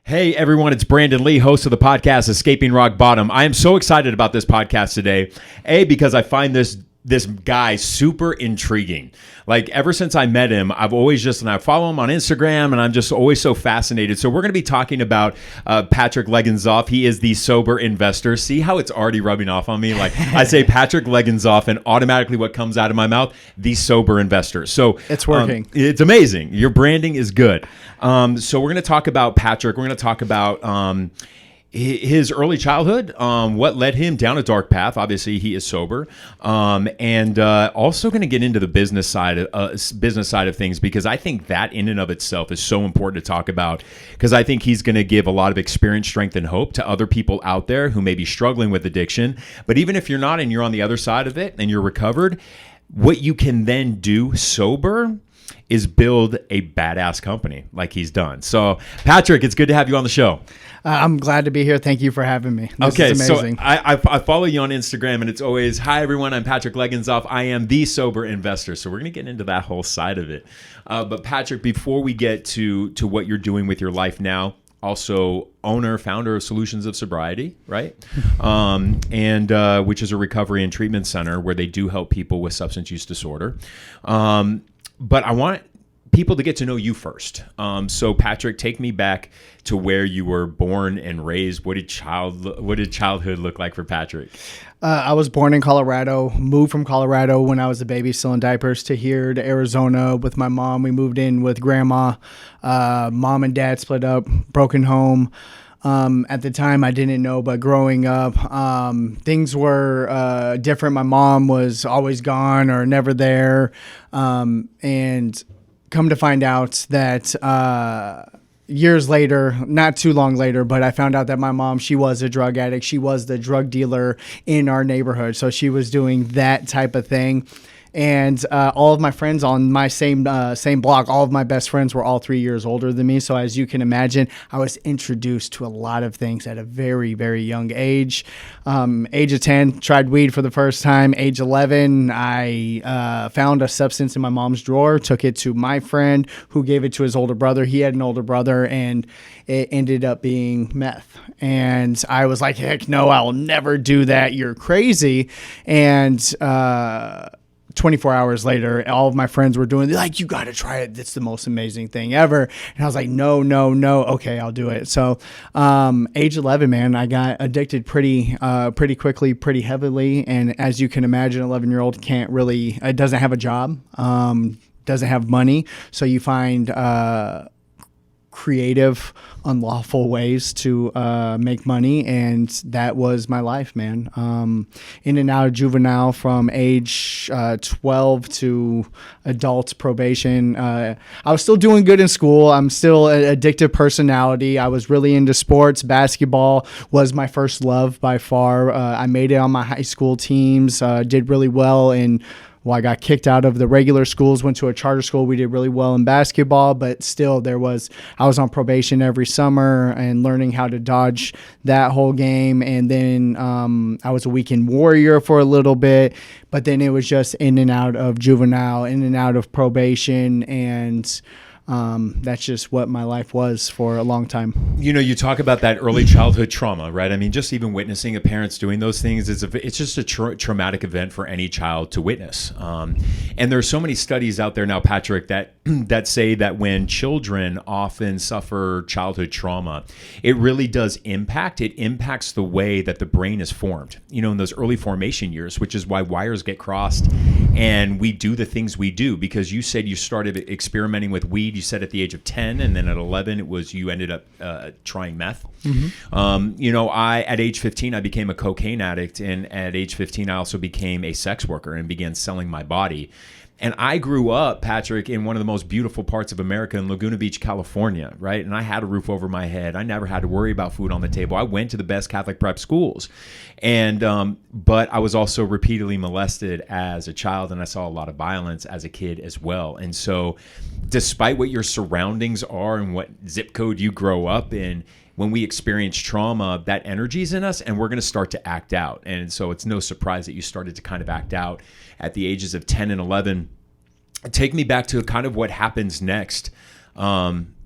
Hey everyone, it's Brandon Lee, host of the podcast Escaping Rock Bottom. I am so excited about this podcast today. Because I find this guy super intriguing. Like ever since I met him, I've always and I follow him on Instagram and I'm just always so fascinated. So we're going to be talking about Patrick Legginzoff. He is the sober investor. See how it's already rubbing off on me? Like I say Patrick Legginzoff and automatically what comes out of my mouth, the sober investor. So it's working. It's amazing. Your branding is good. So we're going to talk about Patrick. We're going to talk about his early childhood, what led him down a dark path. Obviously, he is sober, and also going to get into the business side of things, because I think that in and of itself is so important to talk about, because I think he's going to give a lot of experience, strength, and hope to other people out there who may be struggling with addiction. But even if you're not and you're on the other side of it and you're recovered, what you can then do sober is build a badass company like he's done. So, Patrick, it's good to have you on the show. I'm glad to be here. Thank you for having me. This is amazing. So I follow you on Instagram, and it's always, hi, everyone, I'm Patrick Legginzoff. I am the sober investor. So we're going to get into that whole side of it. But, Patrick, before we get to what you're doing with your life now, also founder of Solutions of Sobriety, right? And which is a recovery and treatment center where they do help people with substance use disorder. But I want people to get to know you first. So Patrick, take me back to where you were born and raised. What did childhood look like for Patrick? I was born in Colorado, moved from Colorado when I was a baby, still in diapers, to here to Arizona with my mom. We moved in with grandma. Mom and dad split up, broken home. At the time, I didn't know, but growing up, things were different. My mom was always gone or never there. And come to find out that years later, not too long later, but I found out that my mom, she was a drug addict. She was the drug dealer in our neighborhood. So she was doing that type of thing. And all of my friends on my same block, all of my best friends were all 3 years older than me. So as you can imagine, I was introduced to a lot of things at a very, very young age. Age of 10, tried weed for the first time. Age 11, I found a substance in my mom's drawer, took it to my friend who gave it to his older brother. He had an older brother, and it ended up being meth. And I was like, heck no, I'll never do that. You're crazy. And 24 hours later, all of my friends were doing, like, you got to try it. It's the most amazing thing ever. And I was like, no. Okay, I'll do it. So age 11, man, I got addicted pretty quickly, pretty heavily. And as you can imagine, 11-year-old doesn't have a job, doesn't have money. So you find creative, unlawful ways to make money, and that was my life, man. In and out of juvenile from age 12 to adult probation. I was still doing good in school. I'm still an addictive personality. I was really into sports. Basketball was my first love by far. I made it on my high school teams, did really well in I got kicked out of the regular schools, went to a charter school. We did really well in basketball, but still I was on probation every summer and learning how to dodge that whole game. And then I was a weekend warrior for a little bit, but then it was just in and out of juvenile, in and out of probation. And that's just what my life was for a long time. You know, you talk about that early childhood trauma, right? I mean, just even witnessing a parent's doing those things, it's just a traumatic event for any child to witness. And there's so many studies out there now, Patrick, that say that when children often suffer childhood trauma, it really does impact. It impacts the way that the brain is formed, you know, in those early formation years, which is why wires get crossed and we do the things we do. Because you said you started experimenting with weed. You said at the age of 10, and then at 11, you ended up trying meth. Mm-hmm. At age 15, I became a cocaine addict, and at age 15, I also became a sex worker and began selling my body. And I grew up, Patrick, in one of the most beautiful parts of America in Laguna Beach, California, right? And I had a roof over my head. I never had to worry about food on the table. I went to the best Catholic prep schools. And but I was also repeatedly molested as a child, and I saw a lot of violence as a kid as well. And so despite what your surroundings are and what zip code you grow up in, when we experience trauma, that energy's in us and we're going to start to act out. And so it's no surprise that you started to kind of act out at the ages of 10 and 11. Take me back to kind of what happens next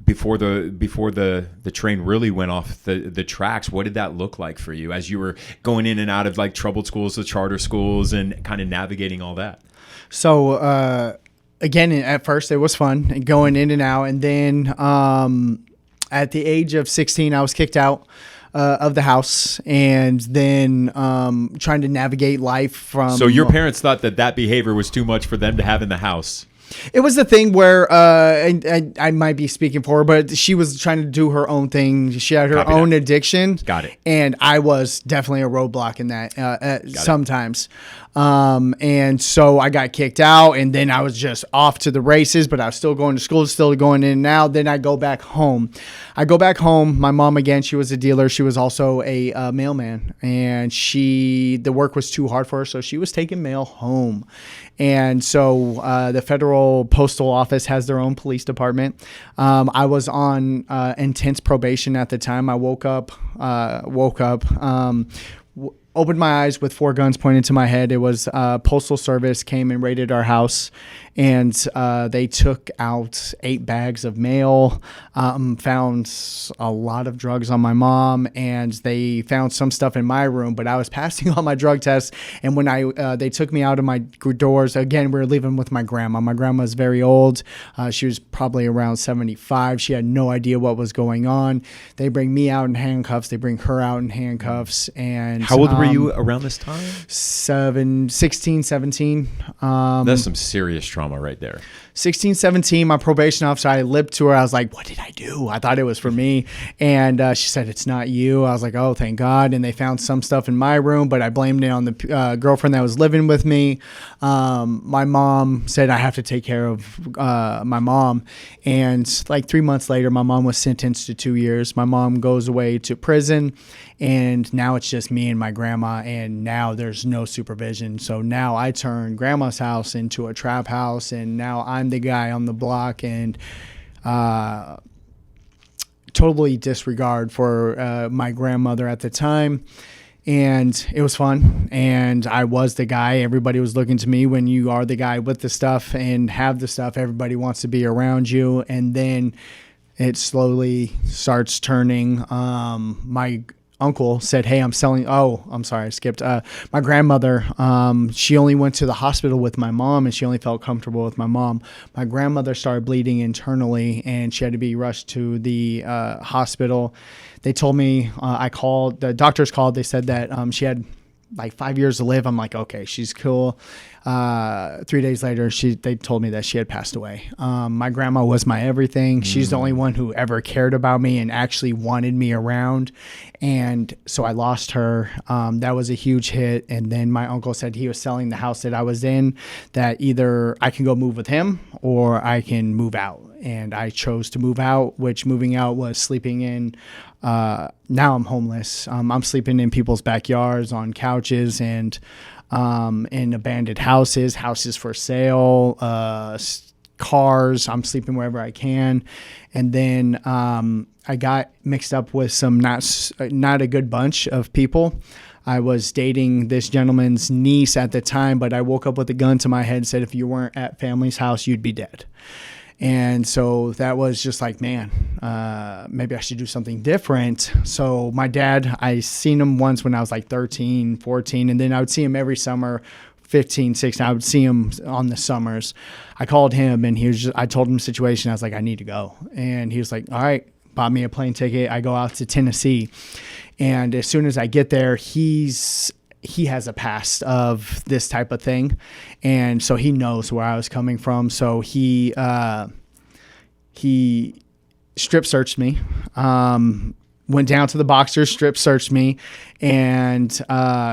before the train really went off the tracks. What did that look like for you as you were going in and out of like troubled schools to charter schools and kind of navigating all that? So again, at first it was fun going in and out, and then at the age of 16, I was kicked out of the house, and then trying to navigate life from. So your parents thought that behavior was too much for them to have in the house. It was the thing where I might be speaking for her, but she was trying to do her own thing. She had her own addiction. Got it. And I was definitely a roadblock in that sometimes. And so I got kicked out, and then I was just off to the races, but I was still going to school, still going in and out. Then I go back home. My mom, again, she was a dealer. She was also a mailman, and the work was too hard for her, so she was taking mail home. And so the Federal Postal Office has their own police department. I was on intense probation at the time. I woke up, opened my eyes with 4 guns pointed to my head. It was Postal Service came and raided our house, and they took out 8 bags of mail, found a lot of drugs on my mom, and they found some stuff in my room, but I was passing all my drug tests. And when they took me out of my doors, again, we were living with my grandma. My grandma was very old. She was probably around 75. She had no idea what was going on. They bring me out in handcuffs. They bring her out in handcuffs. And how old were you around this time? 16, 17. That's some serious trauma right there. 16, 17, my probation officer, I lipped to her. I was like, what did I do? I thought it was for me. And she said, it's not you. I was like, oh, thank God. And they found some stuff in my room, but I blamed it on the girlfriend that was living with me. My mom said I have to take care of my mom. And like 3 months later, my mom was sentenced to 2 years. My mom goes away to prison. And now it's just me and my grandma, and now there's no supervision. So now I turn grandma's house into a trap house, and now I'm the guy on the block, and totally disregard for my grandmother at the time. And it was fun, and I was the guy. Everybody was looking to me. When you are the guy with the stuff and have the stuff, everybody wants to be around you. And then it slowly starts turning. My uncle said, hey, I'm selling. Oh, I'm sorry, I skipped. My grandmother, she only went to the hospital with my mom, and she only felt comfortable with my mom. My grandmother started bleeding internally, and she had to be rushed to the hospital. They told me, the doctors called. They said that she had like 5 years to live. I'm like, okay, she's cool. 3 days later, they told me that she had passed away. My grandma was my everything. She's the only one who ever cared about me and actually wanted me around. And so I lost her. That was a huge hit. And then my uncle said he was selling the house that I was in, that either I can go move with him or I can move out. And I chose to move out, which moving out was sleeping in. Now I'm homeless. I'm sleeping in people's backyards, on couches, and in abandoned houses for sale, cars. I'm sleeping wherever I can. And then I got mixed up with some not a good bunch of people. I was dating this gentleman's niece at the time, but I woke up with a gun to my head and said, if you weren't at family's house, you'd be dead. And so that was just like, man, maybe I should do something different. So my dad, I seen him once when I was like 13, 14, and then I would see him every summer, 15, 16. I would see him on the summers. I called him, and I told him the situation. I was like, I need to go. And he was like, all right, bought me a plane ticket. I go out to Tennessee. And as soon as I get there, he has a past of this type of thing. And so he knows where I was coming from. So he strip searched me, went down to the boxers, strip searched me, and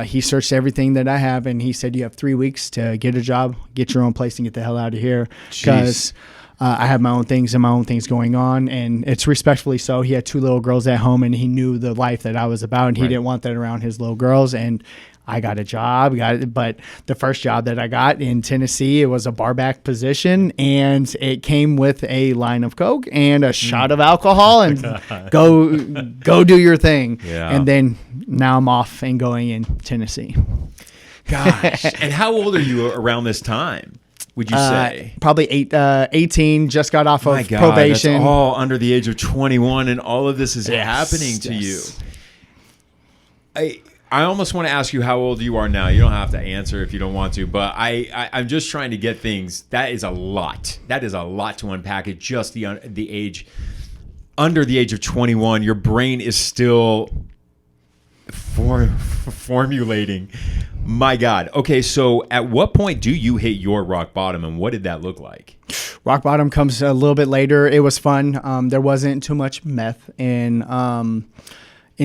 he searched everything that I have. And he said, you have 3 weeks to get a job, get your own place, and get the hell out of here. Because I have my own things and my own things going on, and it's respectfully so. He had 2 little girls at home, and he knew the life that I was about, and he didn't want that around his little girls. And I got a job, but the first job that I got in Tennessee, it was a barback position, and it came with a line of Coke and a shot of alcohol, and go do your thing. Yeah. And then now I'm off and going in Tennessee. Gosh. And how old are you around this time? would you say? Probably 18, just got off of My God, probation. that's all under the age of 21, and all of this is happening to you. I almost want to ask you how old you are now. You don't have to answer if you don't want to, but I'm just trying to get things. That is a lot. That is a lot to unpack. At just the age, under the age of 21, your brain is still formulating. My God. Okay, so at what point do you hit your rock bottom, and what did that look like? Rock bottom comes a little bit later. It was fun. There wasn't too much meth in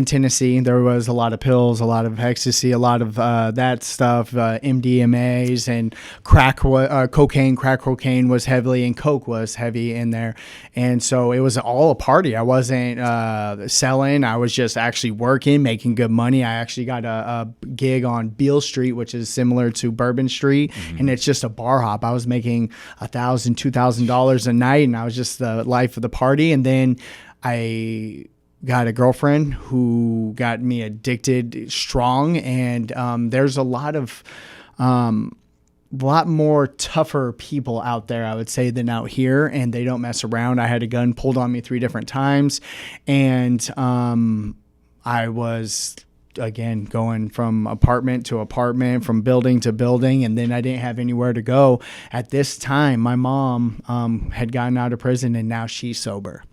Tennessee. There was a lot of pills, a lot of ecstasy, a lot of that stuff, MDMAs and crack cocaine was heavily, and coke was heavy in there. And so it was all a party. I wasn't selling. I was just actually working, making good money. I actually got a gig on Beale Street, which is similar to Bourbon Street. And it's just a bar hop. I was making $1,000, $2,000 a night, and I was just the life of the party. And then I got a girlfriend who got me addicted strong, and there's a lot more tougher people out there, I would say, than out here, and they don't mess around. I had a gun pulled on me 3 different times, and I was again going from apartment to apartment, from building to building, and then I didn't have anywhere to go. At this time, my mom had gotten out of prison, and now she's sober.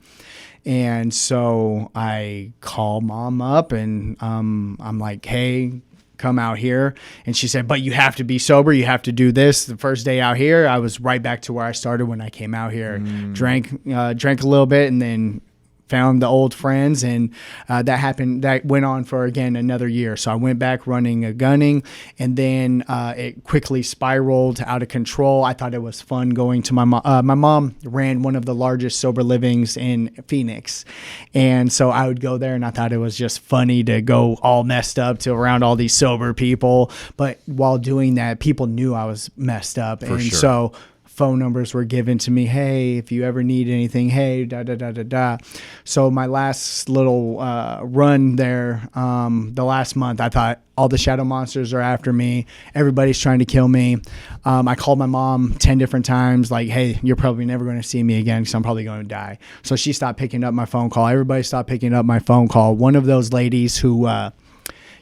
And so I call mom up, and I'm like, hey, come out here. And she said, but you have to be sober. You have to do this. The first day out here, I was right back to where I started when I came out here. Drank a little bit, and then found the old friends, and that went on for, again, another year. So I went back running a gunning, and then it quickly spiraled out of control. I thought it was fun going to my mom ran one of the largest sober livings in Phoenix, and so I would go there, and I thought it was just funny to go all messed up to around all these sober people. But while doing that, people knew I was messed up. So phone numbers were given to me. Hey, if you ever need anything, hey, da, da, da, da, da. So my last little run there, the last month, I thought all the shadow monsters are after me. Everybody's trying to kill me. I called my mom 10 different times, like, hey, you're probably never going to see me again because I'm probably going to die. So she stopped picking up my phone call. Everybody stopped picking up my phone call. One of those ladies who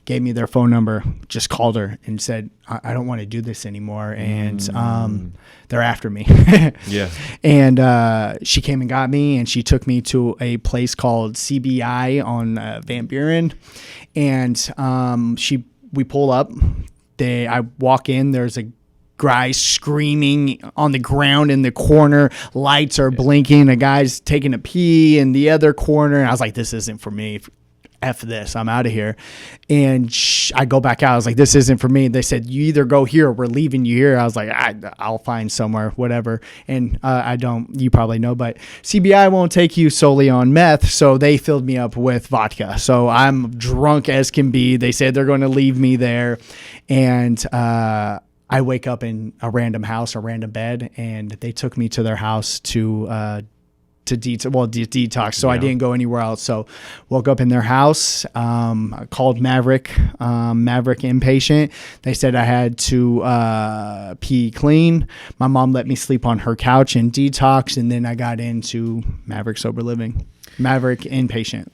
gave me their phone number just called her and said, I don't want to do this anymore, and they're after me. Yeah. And she came and got me, and she took me to a place called CBI on Van Buren, and we pull up. I walk in. There's a guy screaming on the ground in the corner. Lights are blinking. A guy's taking a pee in the other corner. And I was like, this isn't for me. F this, I'm out of here. And I go back out. I was like, this isn't for me. They said, you either go here or we're leaving you here. I was like, I'll find somewhere, whatever. And you probably know, but CBI won't take you solely on meth. So they filled me up with vodka. So I'm drunk as can be. They said they're going to leave me there. And I wake up in a random house, a random bed, and they took me to their house to detox. So I didn't go anywhere else. So woke up in their house, called Maverick inpatient. They said I had to pee clean. My mom let me sleep on her couch and detox. And then I got into Maverick sober living, Maverick inpatient.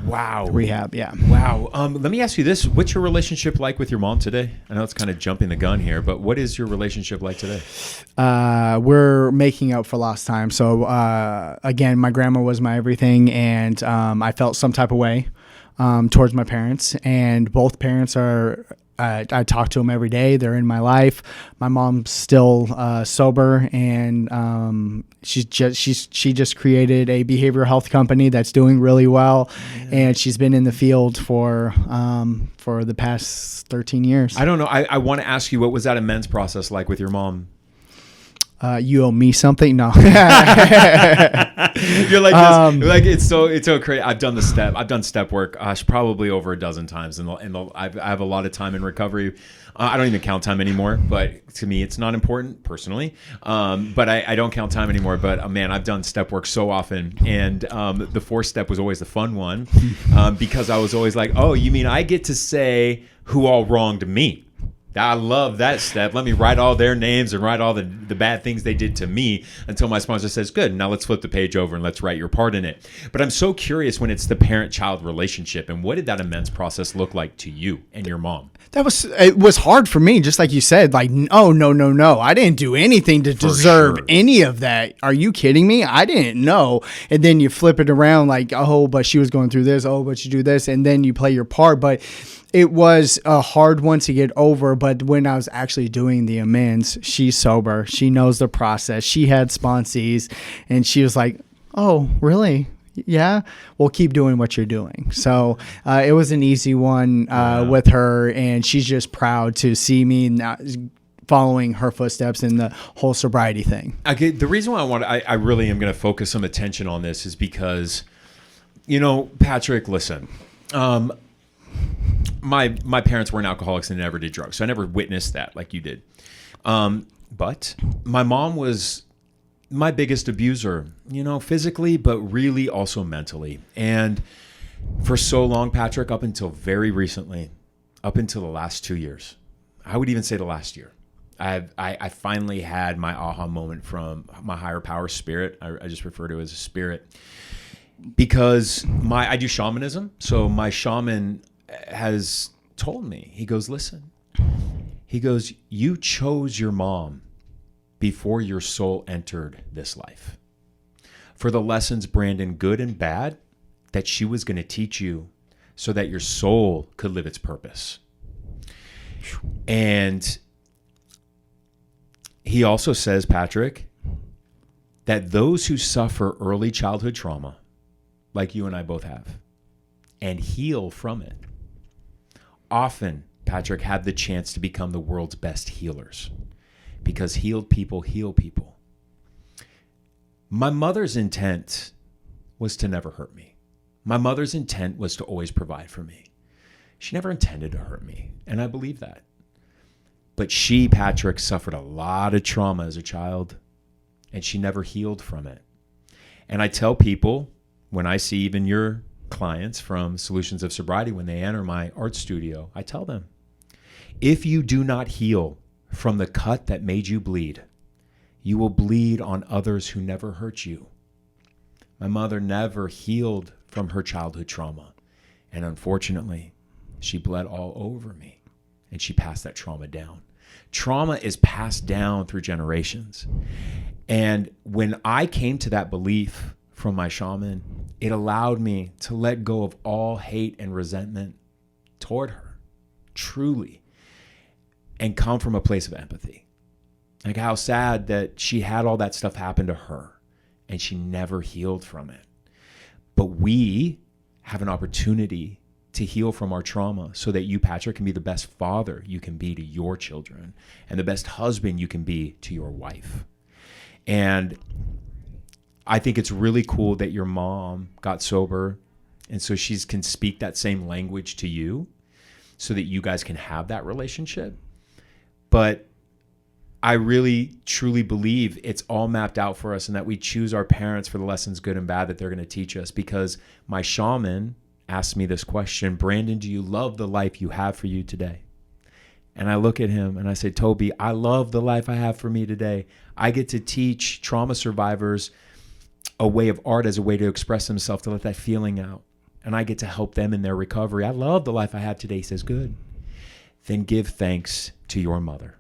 Wow. Rehab. Yeah. Wow. Let me ask you this. What's your relationship like with your mom today? I know it's kind of jumping the gun here, but what is your relationship like today? We're making up for lost time. So, again, my grandma was my everything, and I felt some type of way towards my parents, and both parents are... I talk to them every day. They're in my life. My mom's still sober, and she just created a behavioral health company that's doing really well, and she's been in the field for the past 13 years. I don't know. I want to ask you, what was that immense process like with your mom? You owe me something? No. You're like this. Like it's so crazy. I've done step work. Probably over a dozen times, and I have a lot of time in recovery. I don't even count time anymore. But to me, it's not important personally. But I don't count time anymore. But man, I've done step work so often, and the 4-step was always the fun one because I was always like, oh, you mean I get to say who all wronged me? I love that step. Let me write all their names and write all the bad things they did to me until my sponsor says, good, now let's flip the page over and let's write your part in it. But I'm so curious when it's the parent-child relationship, and what did that amends process look like to you and your mom? It was hard for me, just like you said, like, oh, no. I didn't do anything to deserve any of that. Are you kidding me? I didn't know. And then you flip it around like, oh, but she was going through this. Oh, but you do this. And then you play your part. But it was a hard one to get over. But when I was actually doing the amends, she's sober. She knows the process. She had sponsees, and she was like, oh, really? Yeah, well, keep doing what you're doing. So it was an easy one with her, and she's just proud to see me now following her footsteps in the whole sobriety thing. Okay, the reason why I really am going to focus some attention on this is because, Patrick, listen, my parents weren't alcoholics and never did drugs, so I never witnessed that like you did. But my mom was my biggest abuser, physically, but really also mentally. And for so long, Patrick, up until very recently, up until the last 2 years, I would even say the last year, I finally had my aha moment from my higher power spirit. I just refer to it as a spirit, because I do shamanism. So my shaman has told me, he goes, listen, he goes, you chose your mom before your soul entered this life, for the lessons, Brandon, good and bad, that she was going to teach you so that your soul could live its purpose. And he also says, Patrick, that those who suffer early childhood trauma, like you and I both have, and heal from it, often, Patrick, have the chance to become the world's best healers. Because healed people heal people. My mother's intent was to never hurt me. My mother's intent was to always provide for me. She never intended to hurt me, and I believe that. But she, Patrick, suffered a lot of trauma as a child, and she never healed from it. And I tell people, when I see even your clients from Solutions of Sobriety, when they enter my art studio, I tell them, if you do not heal from the cut that made you bleed, you will bleed on others who never hurt you. My mother never healed from her childhood trauma. And unfortunately, she bled all over me, and she passed that trauma down. Trauma is passed down through generations. And when I came to that belief from my shaman, it allowed me to let go of all hate and resentment toward her, truly, and come from a place of empathy. Like how sad that she had all that stuff happen to her and she never healed from it. But we have an opportunity to heal from our trauma so that you, Patrick, can be the best father you can be to your children and the best husband you can be to your wife. And I think it's really cool that your mom got sober, and so she can speak that same language to you so that you guys can have that relationship. But I really, truly believe it's all mapped out for us, and that we choose our parents for the lessons, good and bad, that they're going to teach us. Because my shaman asked me this question, Brandon, do you love the life you have for you today? And I look at him and I say, Toby, I love the life I have for me today. I get to teach trauma survivors a way of art as a way to express themselves, to let that feeling out. And I get to help them in their recovery. I love the life I have today. He says, good. Then give thanks to your mother,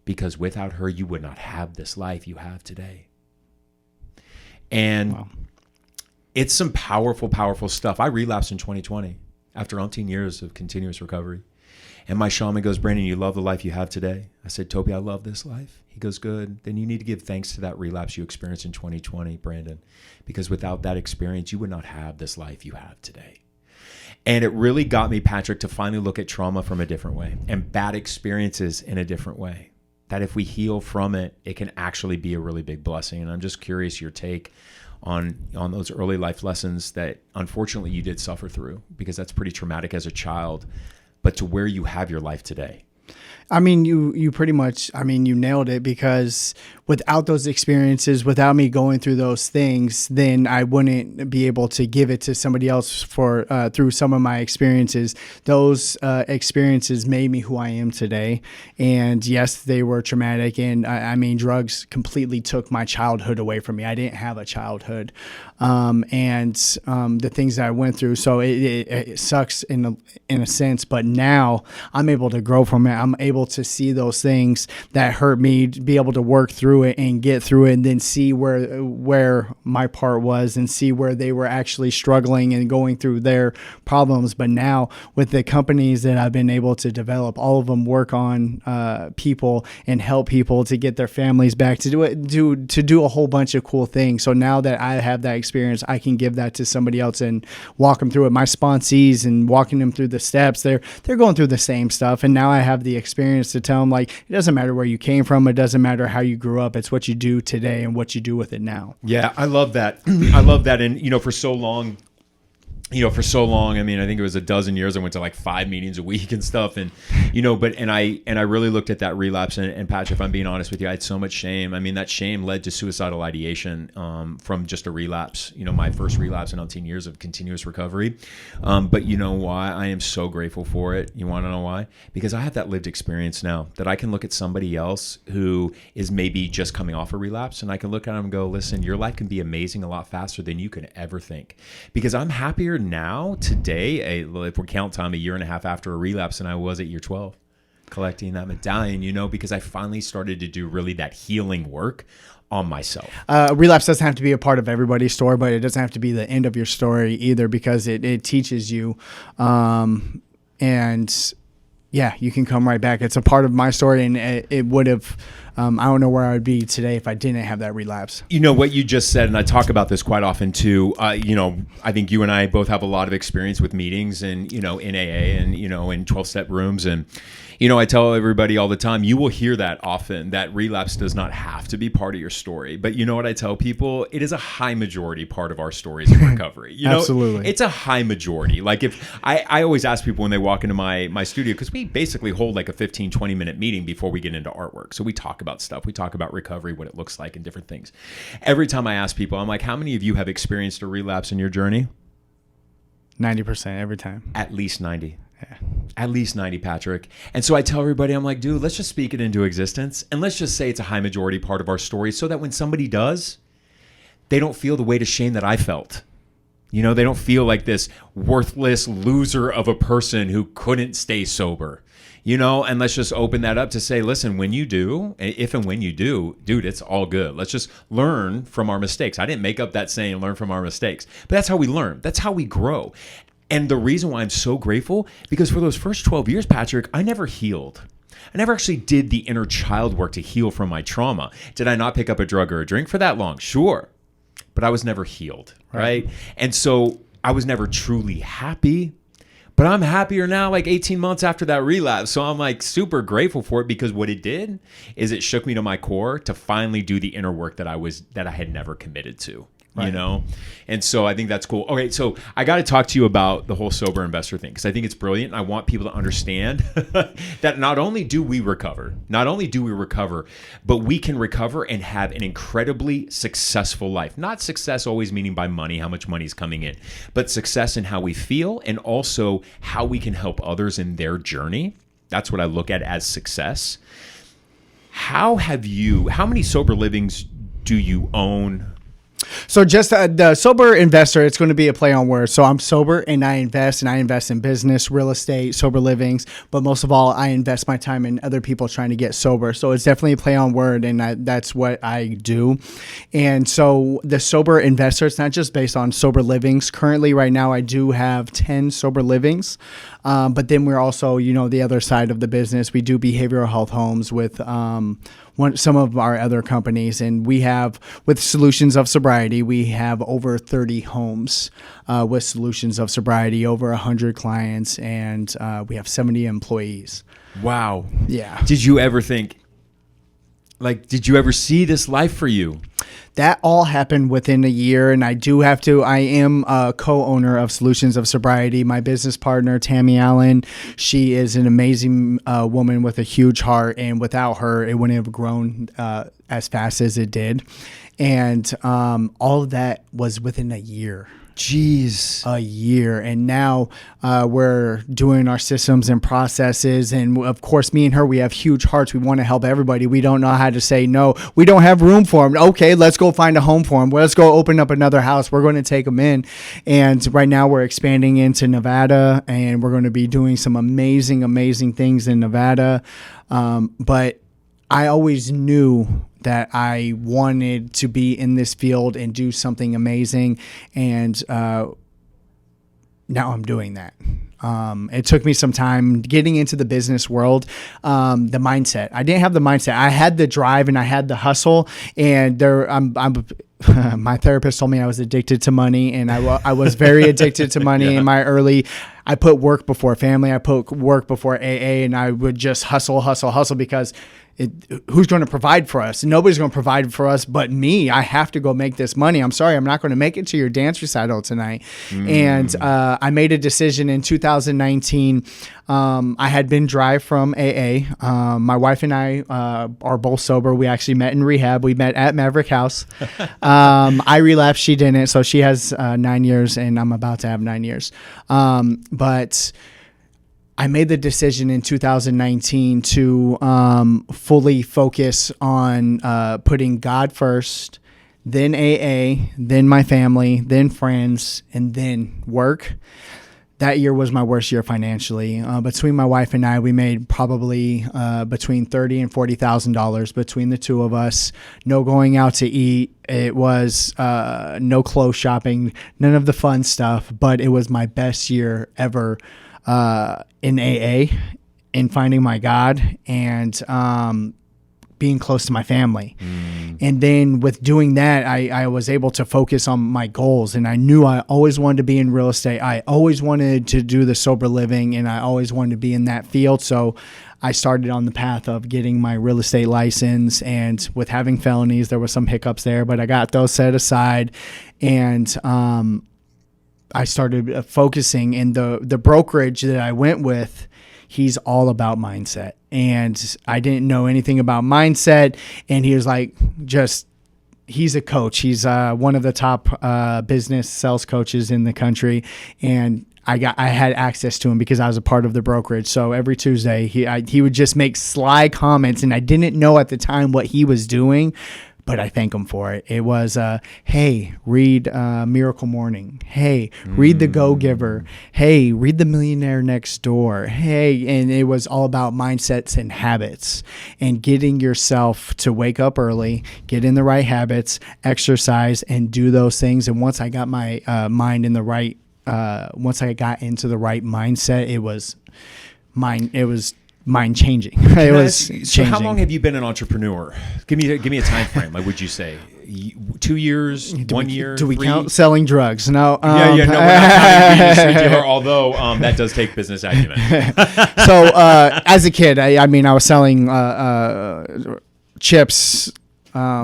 because without her, you would not have this life you have today. And wow. It's some powerful, powerful stuff. I relapsed in 2020 after 18 years of continuous recovery. And my shaman goes, Brandon, you love the life you have today? I said, Toby, I love this life. He goes, good. Then you need to give thanks to that relapse you experienced in 2020, Brandon, because without that experience, you would not have this life you have today. And it really got me, Patrick, to finally look at trauma from a different way and bad experiences in a different way. That if we heal from it, it can actually be a really big blessing. And I'm just curious your take on those early life lessons that unfortunately you did suffer through, because that's pretty traumatic as a child, but to where you have your life today. I mean, you pretty much, I mean, you nailed it, because without those experiences, without me going through those things, then I wouldn't be able to give it to somebody else for through some of my experiences. Those experiences made me who I am today. And yes, they were traumatic. And I mean, drugs completely took my childhood away from me. I didn't have a childhood. The things that I went through. So it sucks in a sense, but now I'm able to grow from it. I'm able to see those things that hurt me, to be able to work through it and get through it, and then see where my part was, and see where they were actually struggling and going through their problems. But now with the companies that I've been able to develop, all of them work on people and help people to get their families back, to do a whole bunch of cool things. So now that I have that experience, I can give that to somebody else and walk them through it. My sponsees, and walking them through the steps, they're going through the same stuff, and now I have the experience to tell them, like, it doesn't matter where you came from, it doesn't matter how you grew up, it's what you do today and what you do with it now. Yeah, I love that. I love that. And for so long, I mean, I think it was a dozen years I went to like 5 meetings a week and stuff. And, I really looked at that relapse, and Patrick, if I'm being honest with you, I had so much shame. I mean, that shame led to suicidal ideation from just a relapse, my first relapse in 18 years of continuous recovery. But you know why I am so grateful for it? You want to know why? Because I have that lived experience now, that I can look at somebody else who is maybe just coming off a relapse, and I can look at them and go, listen, your life can be amazing a lot faster than you could ever think. Because I'm happier now today, if we count time, a year and a half after a relapse, than I was at year 12 collecting that medallion, because I finally started to do really that healing work on myself. Relapse doesn't have to be a part of everybody's story, but it doesn't have to be the end of your story either, because it teaches you, and yeah, you can come right back. It's a part of my story, and it would have, I don't know where I would be today if I didn't have that relapse. What you just said, and I talk about this quite often too, I think you and I both have a lot of experience with meetings and, in AA and, in 12-step rooms. And, I tell everybody all the time, you will hear that often, that relapse does not have to be part of your story. But you know what I tell people? It is a high majority part of our stories in recovery. Absolutely. It's a high majority. Like, if I always ask people when they walk into my studio, because we basically hold like a 15, 20-minute meeting before we get into artwork. So we talk about stuff. We talk about recovery, what it looks like, and different things. Every time I ask people, I'm like, how many of you have experienced a relapse in your journey? 90% every time. At least 90. Yeah. At least 90, Patrick. And so I tell everybody, I'm like, dude, let's just speak it into existence. And let's just say it's a high majority part of our story, so that when somebody does, they don't feel the weight of shame that I felt. They don't feel like this worthless loser of a person who couldn't stay sober. And let's just open that up to say, listen, when you do, if and when you do, dude, it's all good. Let's just learn from our mistakes. I didn't make up that saying, learn from our mistakes, but that's how we learn. That's how we grow. And the reason why I'm so grateful, because for those first 12 years, Patrick, I never healed. I never actually did the inner child work to heal from my trauma. Did I not pick up a drug or a drink for that long? Sure. But I was never healed, right? And so I was never truly happy. But I'm happier now, like 18 months after that relapse. So I'm like super grateful for it, because what it did is it shook me to my core to finally do the inner work that I had never committed to. Right. And so I think that's cool. Okay, so I got to talk to you about the whole sober investor thing, because I think it's brilliant. And I want people to understand that not only do we recover, but we can recover and have an incredibly successful life. Not success always meaning by money, how much money is coming in, but success in how we feel, and also how we can help others in their journey. That's what I look at as success. How many sober livings do you own? So just the sober investor, it's going to be a play on words. So I'm sober and I invest in business, real estate, sober livings. But most of all, I invest my time in other people trying to get sober. So it's definitely a play on word, and that's what I do. And so the sober investor, it's not just based on sober livings. Currently, right now, I do have 10 sober livings. But then we're also, the other side of the business. We do behavioral health homes with some of our other companies, and we have, with Solutions of Sobriety, we have over 30 homes with Solutions of Sobriety, over 100 clients, and we have 70 employees. Wow. Yeah. Did you ever think, Like, did you ever see this life for you? That all happened within a year, and I am a co-owner of Solutions of Sobriety. My business partner, Tammy Allen, she is an amazing woman with a huge heart, and without her, it wouldn't have grown as fast as it did. And all of that was within a year. Jeez. A year. And now we're doing our systems and processes. And of course, me and her, we have huge hearts. We want to help everybody. We don't know how to say no. We don't have room for them. Okay, let's go find a home for them. Let's go open up another house. We're going to take them in. And right now we're expanding into Nevada, and we're going to be doing some amazing, amazing things in Nevada. But I always knew that I wanted to be in this field and do something amazing. And now I'm doing that. It took me some time getting into the business world, the mindset. I didn't have the mindset. I had the drive and I had the hustle. And my therapist told me I was addicted to money, and I was very addicted to money in my early. I put work before family. I put work before AA, and I would just hustle because who's going to provide for us? Nobody's going to provide for us but me. I have to go make this money. I'm sorry, I'm not going to make it to your dance recital tonight. And I made a decision in 2019. I had been dry from AA. My wife and I are both sober. We actually met in rehab. We met at Maverick House. I relapsed. She didn't. So she has 9 years, and I'm about to have 9 years. But I made the decision in 2019 to fully focus on putting God first, then AA, then my family, then friends, and then work. That year was my worst year financially. Between my wife and I, we made probably between $30,000 and $40,000 between the two of us. No going out to eat. It was no clothes shopping, none of the fun stuff. But it was my best year ever in AA, in finding my God, and being close to my family. And then with doing that, I was able to focus on my goals, and I knew I always wanted to be in real estate. I always wanted to do the sober living, and I always wanted to be in that field. So I started on the path of getting my real estate license, and with having felonies, there were some hiccups there, but I got those set aside, and I started focusing. In the brokerage that I went with, he's all about mindset. And I didn't know anything about mindset. And he was like, he's a coach. He's one of the top business sales coaches in the country. And I had access to him because I was a part of the brokerage. So every Tuesday he would just make sly comments, and I didn't know at the time what he was doing, but I thank him for it. It was, hey, read Miracle Morning. Hey, read The Go-Giver. Hey, read The Millionaire Next Door. Hey, and it was all about mindsets and habits and getting yourself to wake up early, get in the right habits, exercise, and do those things. And once I got my mind in the right, once I got into the right mindset, it was mind changing. It was changing. So how long have you been an entrepreneur? Give me a time frame. Like, would you say 2 years, 1 year? Do we 3? count selling drugs? No. No, we're not counting being a street dealer, although that does take business acumen. So as a kid, I mean, I was selling chips.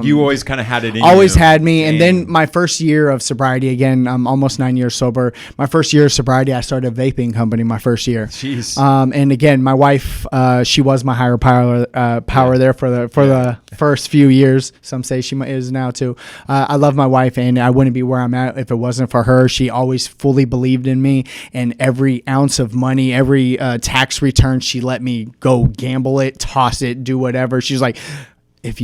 You always kind of had it in always you. had me. And then my first year of sobriety, again, I'm almost 9 years sober. My first year of sobriety, I started a vaping company my first year. Jeez. And again, my wife, she was my higher power there for the first few years. Some say she is now too. I love my wife, and I wouldn't be where I'm at if it wasn't for her. She always fully believed in me, and every ounce of money, every tax return, she let me go gamble it, toss it, do whatever. She's like, if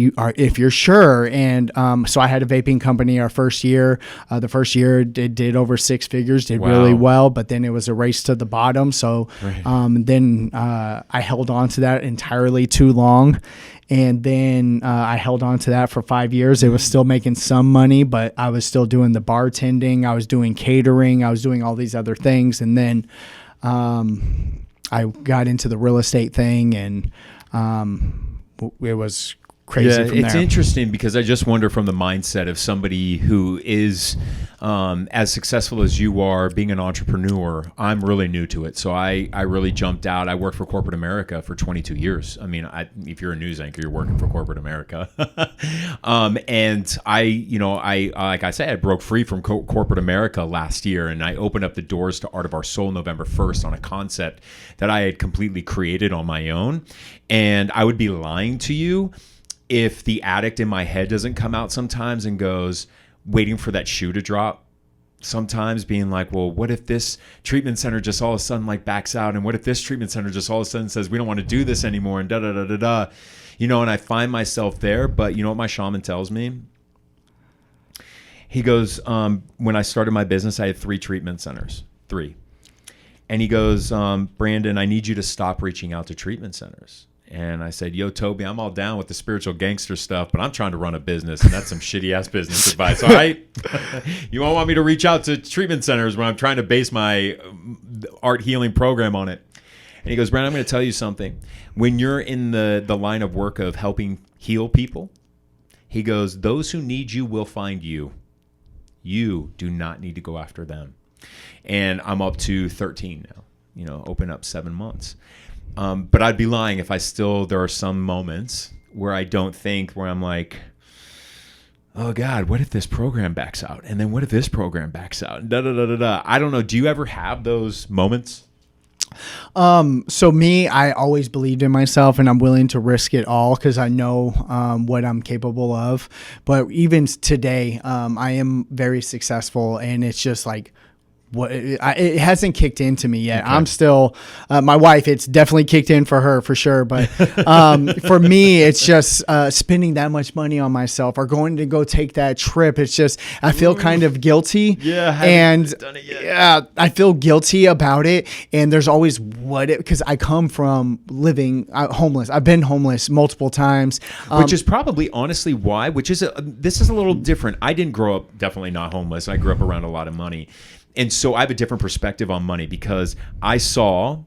you're sure. And so I had a vaping company our first year. The first year did over 6 figures, did really well, but then it was a race to the bottom. So then I held on to that entirely too long. And then I held on to that for 5 years. It was still making some money, but I was still doing the bartending. I was doing catering. I was doing all these other things. And then I got into the real estate thing, and it was crazy from it's there. interesting because I just wonder from the mindset of somebody who is as successful as you are being an entrepreneur. I'm really new to it. So I really jumped out. I worked for corporate America for 22 years. I mean, if you're a news anchor, you're working for corporate America. And like I said, I broke free from corporate America last year, and I opened up the doors to Art of Our Soul November 1st on a concept that I had completely created on my own. And I would be lying to you if the addict in my head doesn't come out sometimes and goes, waiting for that shoe to drop, sometimes being like, well, what if this treatment center just all of a sudden like backs out? And what if this treatment center just all of a sudden says, we don't want to do this anymore, and da-da-da-da-da. And I find myself there. But you know what my shaman tells me? He goes, when I started my business, I had 3 treatment centers, 3. And he goes, Brandon, I need you to stop reaching out to treatment centers. And I said, yo, Toby, I'm all down with the spiritual gangster stuff, but I'm trying to run a business, and that's some shitty ass business advice. All right. You won't want me to reach out to treatment centers when I'm trying to base my art healing program on it. And he goes, Brandon, I'm going to tell you something. When you're in the line of work of helping heal people, he goes, those who need you will find you. You do not need to go after them. And I'm up to 13 now, open up 7 months. But I'd be lying if there are some moments where I don't think, where I'm like, oh God, what if this program backs out? And then what if this program backs out? Da, da, da, da, da. I don't know. Do you ever have those moments? So me, I always believed in myself, and I'm willing to risk it all because I know what I'm capable of. But even today, I am very successful, and it's just like, it hasn't kicked into me yet. Okay. I'm still my wife. It's definitely kicked in for her for sure. But for me, it's just spending that much money on myself or going to go take that trip. It's just I feel kind of guilty. Yeah, I haven't done it yet. Yeah, I feel guilty about it. And there's always because I come from living homeless. I've been homeless multiple times, which is probably honestly why. This is a little different. I didn't grow up definitely not homeless. I grew up around a lot of money. And so I have a different perspective on money because I saw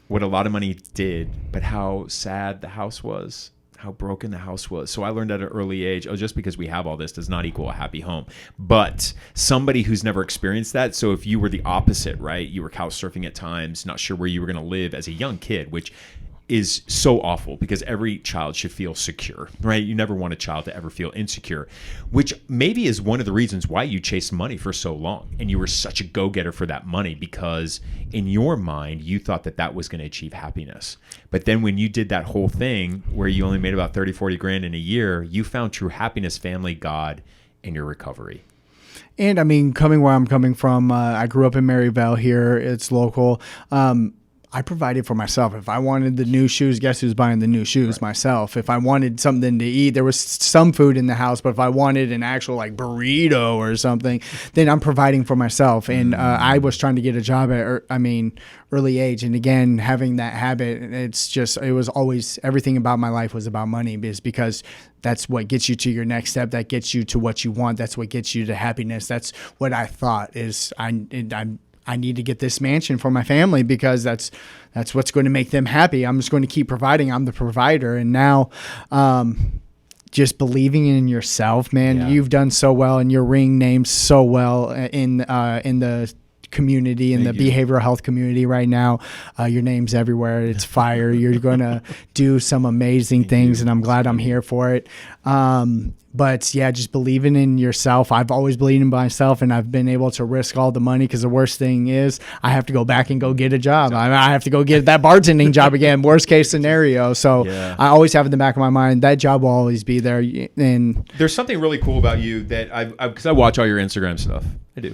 what a lot of money did, but how sad the house was, how broken the house was. So I learned at an early age, just because we have all this does not equal a happy home. But somebody who's never experienced that, so if you were the opposite, right? You were couch surfing at times, not sure where you were going to live as a young kid, which is so awful because every child should feel secure, right? You never want a child to ever feel insecure, which maybe is one of the reasons why you chased money for so long. And you were such a go-getter for that money because in your mind, you thought that was going to achieve happiness. But then when you did that whole thing where you only made about 30, 40 grand in a year, you found true happiness, family, God, and your recovery. And I mean, coming where I'm coming from, I grew up in Maryvale here. It's local. I provided for myself. If I wanted the new shoes, guess who's buying the new shoes? Right. Myself. If I wanted something to eat, there was some food in the house, but if I wanted an actual like burrito or something, then I'm providing for myself. And I was trying to get a job at, early age. And again, having that habit, it was always, everything about my life was about money because that's what gets you to your next step. That gets you to what you want. That's what gets you to happiness. That's what I thought is I need to get this mansion for my family because that's what's going to make them happy. I'm just going to keep providing. I'm the provider. And now, just believing in yourself, man, yeah. You've done so well and your ring names so well in the community, in the behavioral health community right now. Your name's everywhere. It's fire. You're going to do some amazing things, and I'm glad I'm here for it. But yeah, just believing in yourself. I've always believed in myself, and I've been able to risk all the money because the worst thing is I have to go back and go get a job. I have to go get that bartending job again, worst case scenario. So yeah. I always have in the back of my mind, that job will always be there. And there's something really cool about you that because I watch all your Instagram stuff. I do.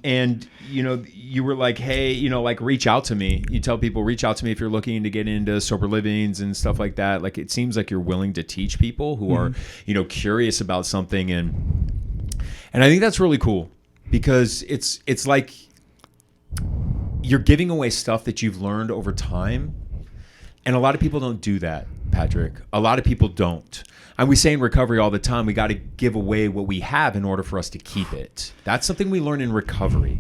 And you were like, hey, reach out to me. You tell people, reach out to me if you're looking to get into sober livings and stuff like that. Like, it seems like you're willing to teach people who are, curious about something. And I think that's really cool because it's like you're giving away stuff that you've learned over time. And a lot of people don't do that, Patrick. A lot of people don't. And we say in recovery all the time, we got to give away what we have in order for us to keep it. That's something we learn in recovery.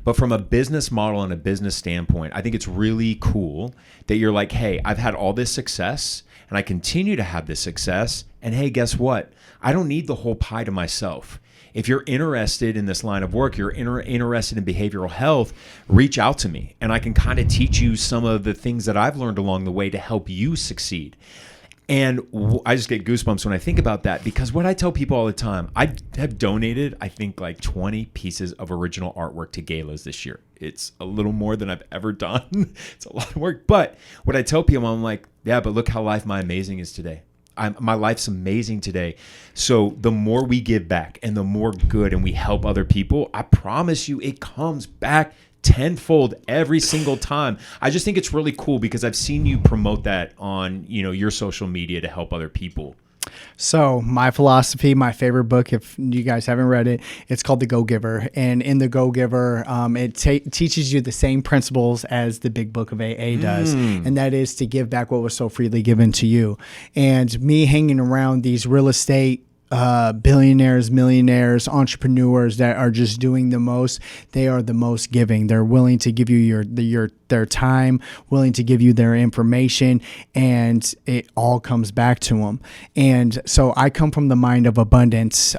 But from a business model and a business standpoint, I think it's really cool that you're like, hey, I've had all this success and and I continue to have this success. And hey, guess what? I don't need the whole pie to myself. If you're interested in this line of work, you're interested in behavioral health, reach out to me, and I can kind of teach you some of the things that I've learned along the way to help you succeed. And I just get goosebumps when I think about that, because what I tell people all the time, I have donated, I think, like 20 pieces of original artwork to galas this year. It's a little more than I've ever done. It's a lot of work. But what I tell people, I'm like, yeah, but look how Life My Amazing is today. My life's amazing today. So the more we give back and the more good and we help other people, I promise you it comes back tenfold every single time. I just think it's really cool because I've seen you promote that on, your social media to help other people. So my philosophy, my favorite book, if you guys haven't read it, it's called The Go-Giver. And in The Go-Giver, it teaches you the same principles as the big book of AA does. And that is to give back what was so freely given to you. And me hanging around these real estate billionaires, millionaires, entrepreneurs that are just doing the most, they are the most giving. They're willing to give you their time, willing to give you their information, and it all comes back to them. And so I come from the mind of abundance.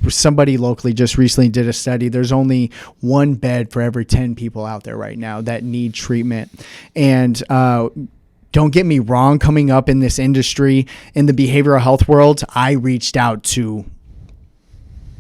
Somebody locally just recently did a study. There's only one bed for every 10 people out there right now that need treatment. And don't get me wrong, coming up in this industry, in the behavioral health world, I reached out to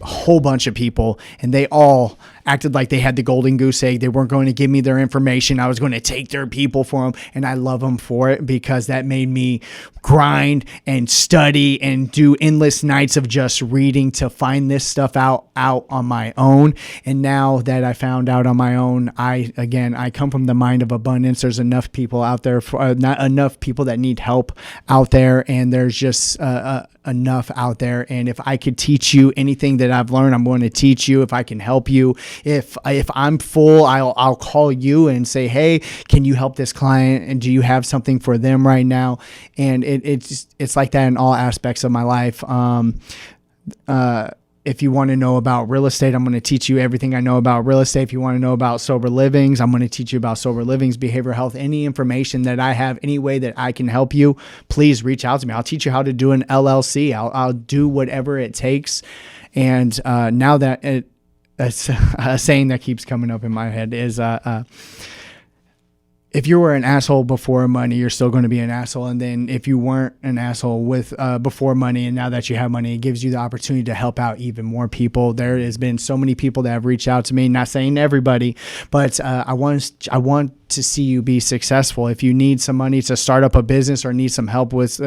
a whole bunch of people, and they all acted like they had the golden goose egg. They weren't going to give me their information. I was going to take their people for them, and I love them for it because that made me grind and study and do endless nights of just reading to find this stuff out on my own. And now that I found out on my own, I come from the mind of abundance. There's enough people out there, not enough people that need help out there, and there's just enough out there. And if I could teach you anything that I've learned, I'm going to teach you. If I can help you, if I'm full, I'll call you and say, hey, can you help this client? And do you have something for them right now? And it's like that in all aspects of my life. If you want to know about real estate, I'm going to teach you everything I know about real estate. If you want to know about sober livings, I'm going to teach you about sober livings, behavioral health, any information that I have, any way that I can help you, please reach out to me. I'll teach you how to do an LLC. I'll do whatever it takes. And now that a saying that keeps coming up in my head is, if you were an asshole before money, you're still going to be an asshole. And then if you weren't an asshole with before money, and now that you have money, it gives you the opportunity to help out even more people. There has been so many people that have reached out to me, not saying everybody, but I want to see you be successful. If you need some money to start up a business or need some help with,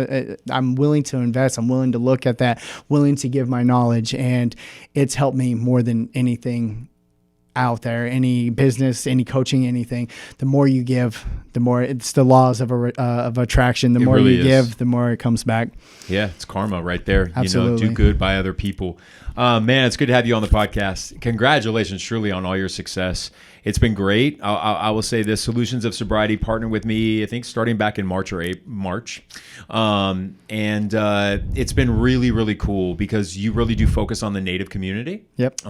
I'm willing to invest. I'm willing to look at that, willing to give my knowledge. And it's helped me more than anything out there, any business, any coaching, anything. The more you give, the more it's the laws of attraction. The more you give, the more it comes back. Yeah, it's karma right there. Absolutely. Do good by other people. Man, it's good to have you on the podcast. Congratulations, truly, on all your success. It's been great. I will say this: Solutions of Sobriety partnered with me, I think, starting back in March. And it's been really, really cool because you really do focus on the Native community. Yep.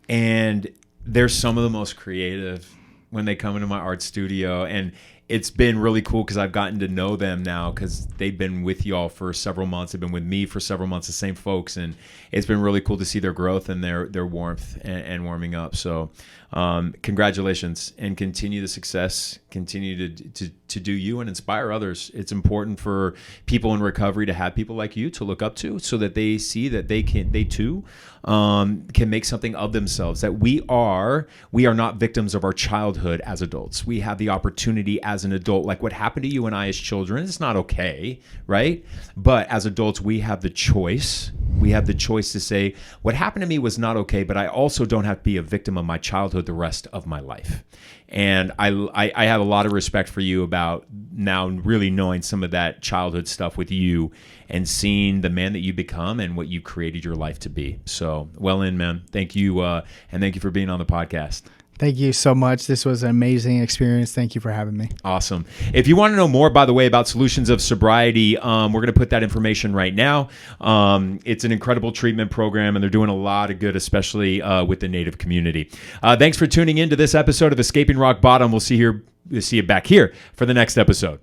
And they're some of the most creative when they come into my art studio. And it's been really cool because I've gotten to know them now because they've been with y'all for several months. They've been with me for several months, the same folks. And it's been really cool to see their growth and their warmth and warming up. So congratulations, and continue the success. Continue to do you and inspire others. It's important for people in recovery to have people like you to look up to, so that they see that they too can make something of themselves. That we are not victims of our childhood as adults. We have the opportunity as an adult, like what happened to you and I as children. It's not okay, right? But as adults, we have the choice. We have the choice to say, what happened to me was not okay, but I also don't have to be a victim of my childhood the rest of my life. And I have a lot of respect for you about now really knowing some of that childhood stuff with you and seeing the man that you become and what you created your life to be. So well in, man. Thank you. And thank you for being on the podcast. Thank you so much. This was an amazing experience. Thank you for having me. Awesome. If you want to know more, by the way, about Solutions of Sobriety, we're going to put that information right now. It's an incredible treatment program, and they're doing a lot of good, especially with the Native community. Thanks for tuning in to this episode of Escaping Rock Bottom. We'll see you back here for the next episode.